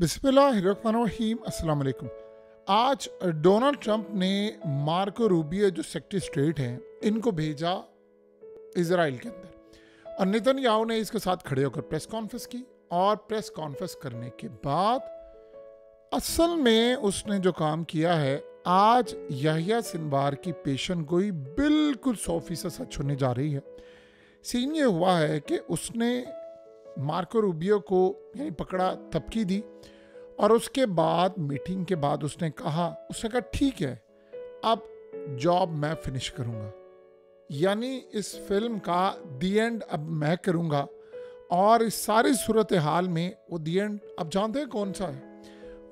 बिस्मिल्लाहिर्रहमानिर्रहीम अस्सलाम वालेकुम। आज डोनाल्ड ट्रंप ने मार्को रूबियो जो सेक्रेटरी स्टेट हैं इनको भेजा इजराइल के अंदर और नेतन्याहू ने इसके साथ खड़े होकर प्रेस कॉन्फ्रेंस की और प्रेस कॉन्फ्रेंस करने के बाद असल में उसने जो काम किया है, आज याहिया सिनवार की पेशन गोई बिल्कुल 100% सच होने जा रही है। सीन ये हुआ है कि उसने मार्को रूबियो को यानी पकड़ा, थपकी दी और उसके बाद मीटिंग के बाद उसने कहा ठीक है, अब जॉब मैं फिनिश करूंगा, यानी इस फिल्म का दी एंड अब मैं करूंगा। और इस सारी सूरत हाल में वो दी एंड अब जानते हैं कौन सा है?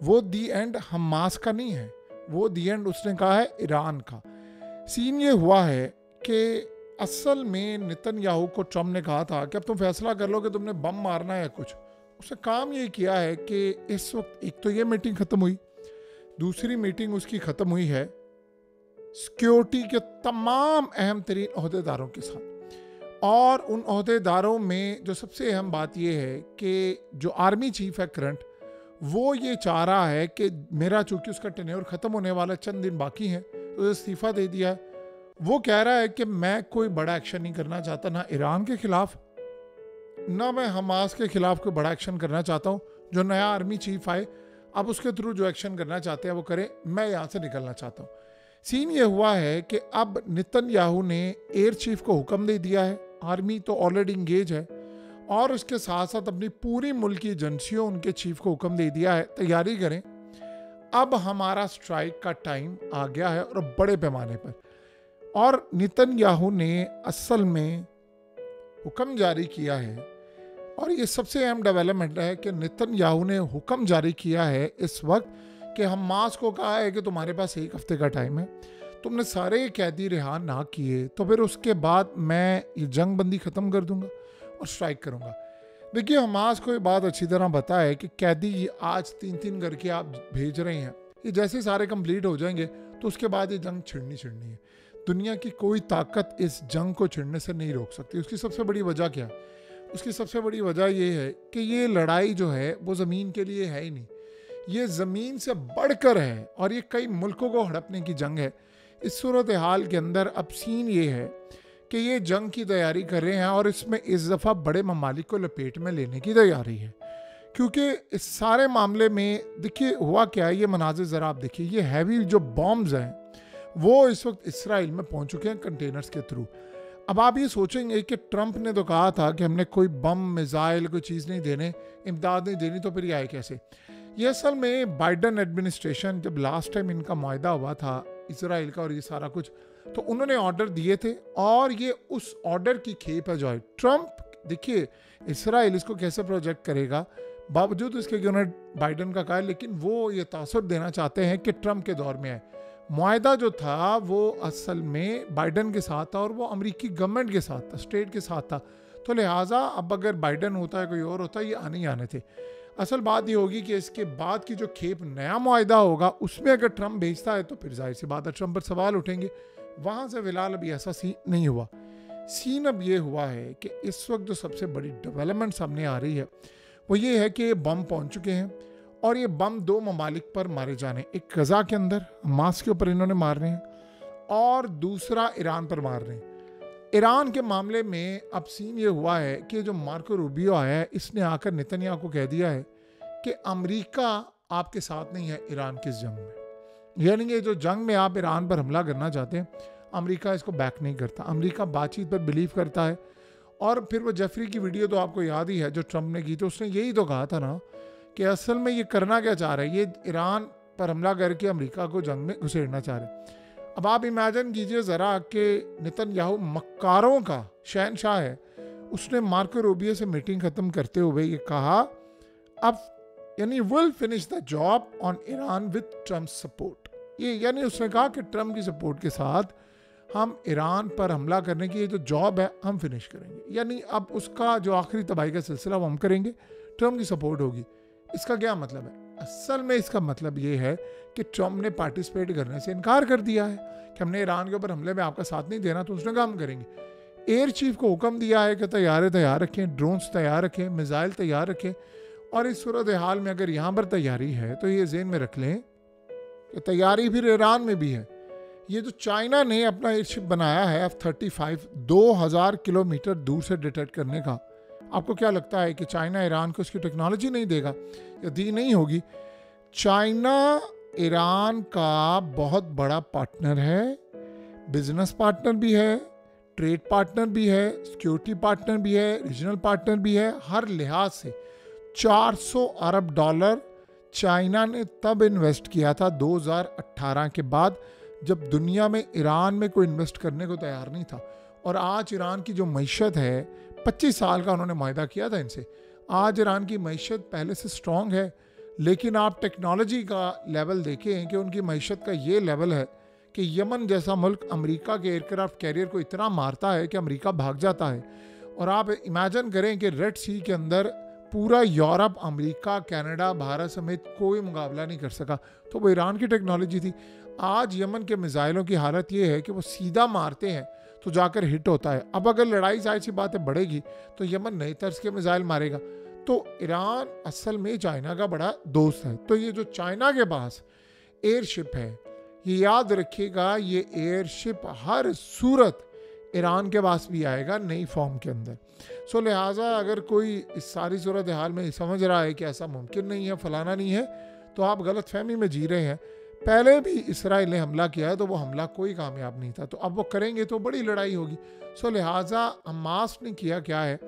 वो दी एंड हमास का नहीं है, वो दी एंड उसने कहा है ईरान का। सीन ये हुआ है कि असल में नेतन्याहू को ट्रम्प ने कहा था कि अब तुम फैसला कर लो कि तुमने बम मारना है कुछ। उसने काम ये किया है कि इस वक्त एक तो ये मीटिंग ख़त्म हुई, दूसरी मीटिंग उसकी ख़त्म हुई है सिक्योरिटी के तमाम अहम तरीन अहदेदारों के साथ। और उन अहदेदारों में जो सबसे अहम बात यह है कि जो आर्मी चीफ है करंट, वो ये चाह रहा है कि मेरा चूँकि उसका टेन्योर ख़त्म होने वाला चंद दिन बाकी हैं तो इस्तीफ़ा दे दिया है। वो कह रहा है कि मैं कोई बड़ा एक्शन नहीं करना चाहता, ना ईरान के खिलाफ ना मैं हमास के खिलाफ कोई बड़ा एक्शन करना चाहता हूँ। जो नया आर्मी चीफ आए अब उसके थ्रू जो एक्शन करना चाहते हैं वो करें, मैं यहाँ से निकलना चाहता हूँ। सीन ये हुआ है कि अब नेतन्याहू ने एयर चीफ को हुक्म दे दिया है, आर्मी तो ऑलरेडी इंगेज है, और उसके साथ साथ अपनी पूरी मुल्क की एजेंसियों उनके चीफ को हुक्म दे दिया है तैयारी करें, अब हमारा स्ट्राइक का टाइम आ गया है और बड़े पैमाने पर। और नेतन्याहू ने असल में हुक्म जारी किया है, और ये सबसे अहम डेवलपमेंट है कि नेतन्याहू ने हुक्म जारी किया है इस वक्त कि हमास को कहा है कि तुम्हारे पास 1 हफ्ते का टाइम है, तुमने सारे कैदी रिहा ना किए तो फिर उसके बाद मैं ये जंग बंदी ख़त्म कर दूंगा और स्ट्राइक करूंगा। देखिए, हमास को ये बात अच्छी तरह पता है कि कैदी आज 3-3 करके आप भेज रहे हैं, ये जैसे सारे कंप्लीट हो जाएंगे तो उसके बाद ये जंग छिड़नी है। दुनिया की कोई ताकत इस जंग को छिड़ने से नहीं रोक सकती। उसकी सबसे बड़ी वजह क्या है? उसकी सबसे बड़ी वजह ये है कि ये लड़ाई जो है वो ज़मीन के लिए है ही नहीं, ये ज़मीन से बढ़कर है और ये कई मुल्कों को हड़पने की जंग है। इस सूरत हाल के अंदर अब सीन ये है कि ये जंग की तैयारी कर रहे हैं और इसमें इस दफ़ा बड़े ममालिक को लपेट में लेने की तैयारी है, क्योंकि इस सारे मामले में देखिए हुआ क्या है। ये मनाजिर ज़रा आप देखिए, ये हैवी जो बॉम्ब्स हैं वो इस वक्त इसराइल में पहुंच चुके हैं कंटेनर्स के थ्रू। अब आप ये सोचेंगे कि ट्रंप ने तो कहा था कि हमने कोई बम, मिसाइल, कोई चीज़ नहीं देने, इमदाद नहीं देनी, तो फिर ये आए कैसे? ये असल में बाइडन एडमिनिस्ट्रेशन जब लास्ट टाइम इनका मुआहदा हुआ था इसराइल का और ये सारा कुछ, तो उन्होंने ऑर्डर दिए थे और ये उस ऑर्डर की खेप है जो है ट्रंप। देखिए, इसराइल इसको कैसे प्रोजेक्ट करेगा बावजूद इसके कि उन्होंने बाइडन का कहा, लेकिन वो ये तासुर देना चाहते हैं कि ट्रंप के दौर में है। मुआहदा जो था वो असल में बाइडन के साथ था और वो अमेरिकी गवर्नमेंट के साथ था, स्टेट के साथ था, तो लिहाजा अब अगर बाइडन होता है कोई और होता है, ये आने ही आने थे। असल बात ये होगी कि इसके बाद की जो खेप नया मुआहदा होगा उसमें अगर ट्रंप भेजता है तो फिर जाहिर सी बात है ट्रंप पर सवाल उठेंगे। वहाँ से फिलहाल अभी ऐसा सीन नहीं हुआ। सीन अब ये हुआ है कि इस वक्त जो सबसे बड़ी डेवलपमेंट सामने आ रही है वो ये है कि बम पहुँच चुके हैं और ये बम 2 ममालिक पर मारे जाने, एक गजा के अंदर हमास के ऊपर इन्होंने मार रहे हैं और दूसरा ईरान पर मार रहे हैं। ईरान के मामले में अब सीन ये हुआ है कि जो मार्को रूबियो आया है, इसने आकर नेतन्याहू को कह दिया है कि अमेरिका आपके साथ नहीं है ईरान की इस जंग में, यानी कि जो जंग में आप ईरान पर हमला करना चाहते हैं अमेरिका इसको बैक नहीं करता। अमेरिका बातचीत पर बिलीव करता है। और फिर वो जेफरी की वीडियो तो आपको याद ही है जो ट्रंप ने की, तो उसने यही तो कहा था ना कि असल में ये करना क्या चाह रहा है, ये ईरान पर हमला करके अमेरिका को जंग में घुसेड़ना चाह रहे हैं। अब आप इमेजिन कीजिए ज़रा कि नेतन्याहू मक्कारों का शहनशाह है, उसने मार्को रूबियो से मीटिंग ख़त्म करते हुए ये कहा अब यानी will finish the job on Iran with Trump support. ये यानी उसने कहा कि ट्रम्प की सपोर्ट के साथ हम ईरान पर हमला करने की ये जो जॉब है हम फिनिश करेंगे, यानी अब उसका जो आखिरी तबाही का सिलसिला वो हम करेंगे, ट्रम्प की सपोर्ट होगी। इसका क्या मतलब है? असल में इसका मतलब ये है कि ट्रंप ने पार्टिसिपेट करने से इनकार कर दिया है कि हमने ईरान के ऊपर हमले में आपका साथ नहीं देना, तो उसने काम करेंगे। एयर चीफ को हुक्म दिया है कि तैयार रखें, ड्रोन्स तैयार रखें, मिसाइल तैयार रखें, और इस सूरत हाल में अगर यहाँ पर तैयारी है तो ये ज़हन में रख लें कि तैयारी फिर ईरान में भी है। ये जो चाइना ने अपना एयरशिप बनाया है F-35 2000 किलोमीटर दूर से डिटेक्ट करने का, आपको क्या लगता है कि चाइना ईरान को उसकी टेक्नोलॉजी नहीं देगा या दी नहीं होगी? चाइना ईरान का बहुत बड़ा पार्टनर है, बिजनेस पार्टनर भी है, ट्रेड पार्टनर भी है, सिक्योरिटी पार्टनर भी है, रीजनल पार्टनर भी है। हर लिहाज से 400 अरब डॉलर चाइना ने तब इन्वेस्ट किया था 2018 के बाद, जब दुनिया में ईरान में कोई इन्वेस्ट करने को तैयार नहीं था। और आज ईरान की जो मईशत है, 25 साल का उन्होंने मायदा किया था इनसे, आज ईरान की मईशत पहले से स्ट्रॉन्ग है। लेकिन आप टेक्नोलॉजी का लेवल देखें कि उनकी मईशत का ये लेवल है कि यमन जैसा मुल्क अमेरिका के एयरक्राफ्ट कैरियर को इतना मारता है कि अमेरिका भाग जाता है। और आप इमेजिन करें कि रेड सी के अंदर पूरा यूरोप, अमेरिका, कनाडा, भारत समेत कोई मुकाबला नहीं कर सका, तो वो ईरान की टेक्नोलॉजी थी। आज यमन के मिसाइलों की हालत ये है कि वो सीधा मारते हैं तो जाकर हिट होता है। अब अगर लड़ाई जाहिर सी बात है बढ़ेगी तो यमन नए तर्ज के मिसाइल मारेगा। तो ईरान असल में चाइना का बड़ा दोस्त है। तो ये जो चाइना के पास एयरशिप है, ये याद रखिएगा, ये एयरशिप हर सूरत ईरान के पास भी आएगा नई फॉर्म के अंदर। सो लिहाजा अगर कोई इस सारी सूरत हाल में समझ रहा है कि ऐसा मुमकिन नहीं है, फलाना नहीं है, तो आप गलत फहमी में जी रहे हैं। पहले भी इसराइल ने हमला किया है तो वो हमला कोई कामयाब नहीं था, तो अब वो करेंगे तो बड़ी लड़ाई होगी। सो लिहाजा हमास ने किया क्या है,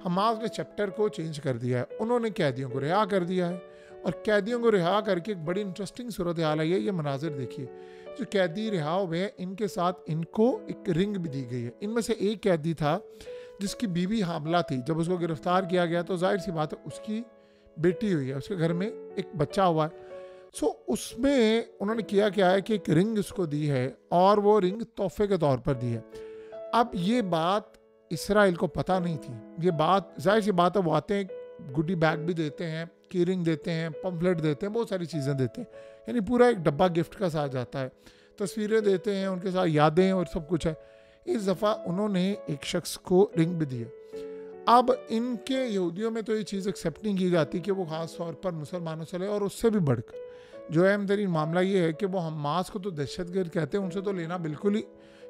हमास ने चैप्टर को चेंज कर दिया है। उन्होंने कैदियों को रिहा कर दिया है, और कैदियों को रिहा करके एक बड़ी इंटरेस्टिंग सूरत हाल आई है। ये मनाजिर देखिए, जो कैदी रिहा हुए हैं इनके साथ इनको एक रिंग भी दी गई है। इनमें से एक कैदी था जिसकी बीवी हामला थी। जब उसको गिरफ्तार किया गया तो जाहिर सी बात है उसकी बेटी हुई है, उसके घर में एक बच्चा हुआ है। सो उसमें उन्होंने किया क्या है कि एक रिंग उसको दी है, और वो रिंग तोहफे के तौर पर दी है। अब ये बात इसराइल को पता नहीं थी। ये बात जाहिर सी बात है, वो आते हैं गुडी बैग भी देते हैं, की रिंग देते हैं, पम्फलेट देते हैं, बहुत सारी चीज़ें देते हैं, यानी पूरा एक डब्बा गिफ्ट का साथ जाता है, तस्वीरें देते हैं, उनके साथ यादें और सब कुछ है। इस दफ़ा उन्होंने एक शख्स को रिंग भी दी है। अब इनके यहूदियों में तो ये चीज़ एक्सेप्ट नहीं की जाती कि वो ख़ास तौर पर मुसलमानों से ले, और उससे भी बढ़कर जो अहम तरीन मामला ये है कि वो हमास को तो दहशतगर्द कहते हैं, उनसे तो लेना बिल्कुल ही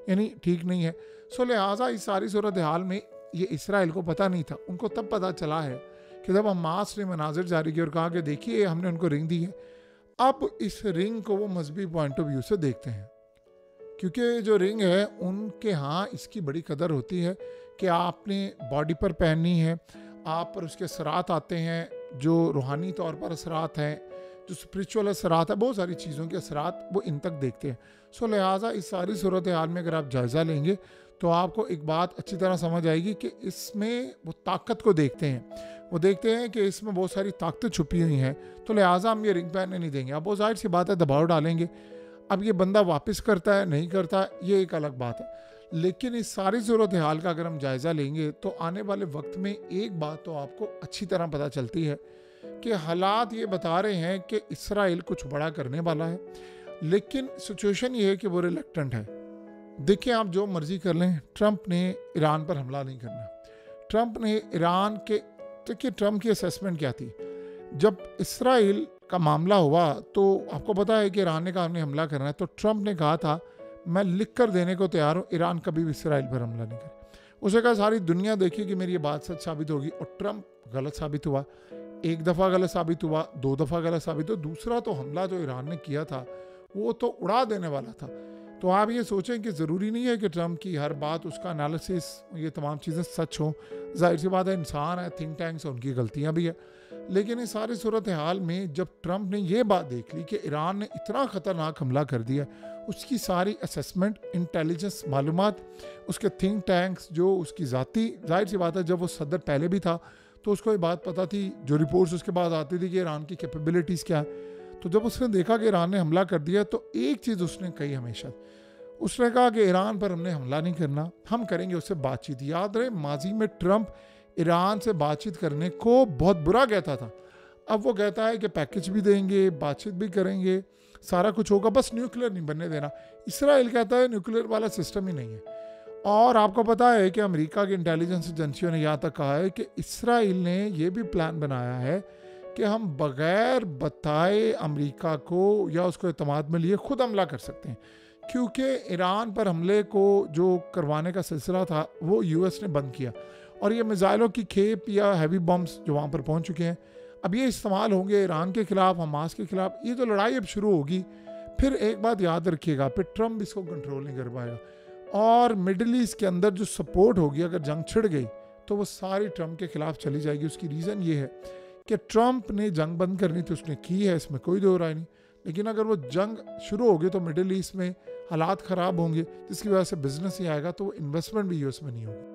यानी ठीक नहीं है। सो लिहाजा इस सारी सूरत हाल में ये इसराइल को पता नहीं था। उनको तब पता चला है कि जब हमास ने मनाजिर जारी किया और कहा कि देखिए हमने उनको रिंग दी है। अब इस रिंग को वो मजहबी पॉइंट ऑफ व्यू से देखते हैं, क्योंकि जो रिंग है उनके यहाँ इसकी बड़ी कदर होती है कि आपने बॉडी पर पहननी है, आप पर उसके असरात आते हैं, जो रूहानी तौर पर असरात हैं, जो स्पिरिचुअल असरात है, बहुत सारी चीज़ों के असरात वो इन तक देखते हैं। सो लिहाजा इस सारी सूरत हाल में अगर आप जायज़ा लेंगे तो आपको एक बात अच्छी तरह समझ आएगी कि इसमें वो ताकत को देखते हैं। वो देखते हैं कि इसमें बहुत सारी ताकतें छुपी हुई हैं, तो लिहाजा हम ये रिंग पहनने नहीं देंगे। अब वो जाहिर सी बात है दबाव डालेंगे। अब ये बंदा वापस करता है नहीं करता, ये एक अलग बात है। लेकिन इस सारी सूरत हाल का अगर हम जायज़ा लेंगे तो आने वाले वक्त में एक बात तो आपको अच्छी तरह पता चलती है कि हालात ये बता रहे हैं कि इसराइल कुछ बड़ा करने वाला है, लेकिन सिचुएशन ये है कि वो रिलक्टेंट है। देखिए, आप जो मर्जी कर लें, ट्रंप ने ईरान पर हमला नहीं करना। ट्रंप ने ईरान के, देखिए ट्रंप की असेसमेंट क्या थी, जब इसराइल का मामला हुआ तो आपको पता है कि ईरान ने कहा हमने हमला करना है, तो ट्रंप ने कहा था मैं लिख कर देने को तैयार हूँ, ईरान कभी भी इसराइल पर हमला नहीं करे। उसे कहा सारी दुनिया देखी कि मेरी ये बात सच साबित होगी, और ट्रंप गलत साबित हुआ। एक दफ़ा गलत साबित हुआ, 2 दफ़ा गलत साबित हुआ, दूसरा तो हमला जो ईरान ने किया था वो तो उड़ा देने वाला था। तो आप ये सोचें कि ज़रूरी नहीं है कि ट्रंप की हर बात, उसका एनालिसिस, ये तमाम चीज़ें सच हों। जाहिर सी बात है, इंसान है, थिंक टैंक्स, उनकी गलतियाँ भी है। लेकिन इस सारी सूरत हाल में जब ट्रंप ने ये बात देख ली कि ईरान ने इतना ख़तरनाक हमला कर दिया, उसकी सारी असेसमेंट, इंटेलिजेंस मालूमात, उसके थिंक टैंक्स, जो उसकी ज़ाती, जाहिर सी बात है जब वो सदर पहले भी था तो उसको ये बात पता थी, जो रिपोर्ट्स उसके बाद आती थी कि ईरान की कैपेबिलिटीज़ क्या है। तो जब उसने देखा कि ईरान ने हमला कर दिया तो एक चीज़ उसने कही हमेशा, उसने कहा कि ईरान पर हमने हमला नहीं करना, हम करेंगे उससे बातचीत। याद रहे, माजी में ट्रंप ईरान से बातचीत करने को बहुत बुरा कहता था। अब वो कहता है कि पैकेज भी देंगे, बातचीत भी करेंगे, सारा कुछ होगा, बस न्यूक्लियर नहीं बनने देना। इसराइल कहता है न्यूक्लियर वाला सिस्टम ही नहीं है। और आपको पता है कि अमेरिका की इंटेलिजेंस एजेंसियों ने यहाँ तक कहा है कि इसराइल ने यह भी प्लान बनाया है कि हम बगैर बताए अमेरिका को या उसको एतमाद में लिए खुद हमला कर सकते हैं, क्योंकि ईरान पर हमले को जो करवाने का सिलसिला था वो यूएस ने बंद किया, और ये मिसाइलों की खेप या हैवी बम्स जो वहाँ पर पहुँच चुके हैं अब ये इस्तेमाल होंगे ईरान के ख़िलाफ़, हमास के ख़िलाफ़। ये तो लड़ाई अब शुरू होगी, फिर एक बात याद रखिएगा, फिर ट्रम्प इसको कंट्रोल नहीं कर पाएगा, और मिडल ईस्ट के अंदर जो सपोर्ट होगी अगर जंग छिड़ गई तो वो सारी ट्रम्प के ख़िलाफ़ चली जाएगी। उसकी रीज़न ये है कि ट्रम्प ने जंग बंद करनी थी, उसने की है, इसमें कोई दो राय नहीं, लेकिन अगर वो जंग शुरू होगी तो मिडल ईस्ट में हालात ख़राब होंगे, जिसकी वजह से बिजनेस ही आएगा, तो इन्वेस्टमेंट भी यूएस में नहीं होगी।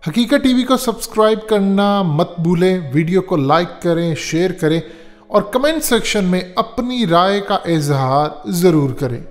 हकीकत टीवी को सब्सक्राइब करना मत भूलें, वीडियो को लाइक करें, शेयर करें और कमेंट सेक्शन में अपनी राय का इजहार ज़रूर करें।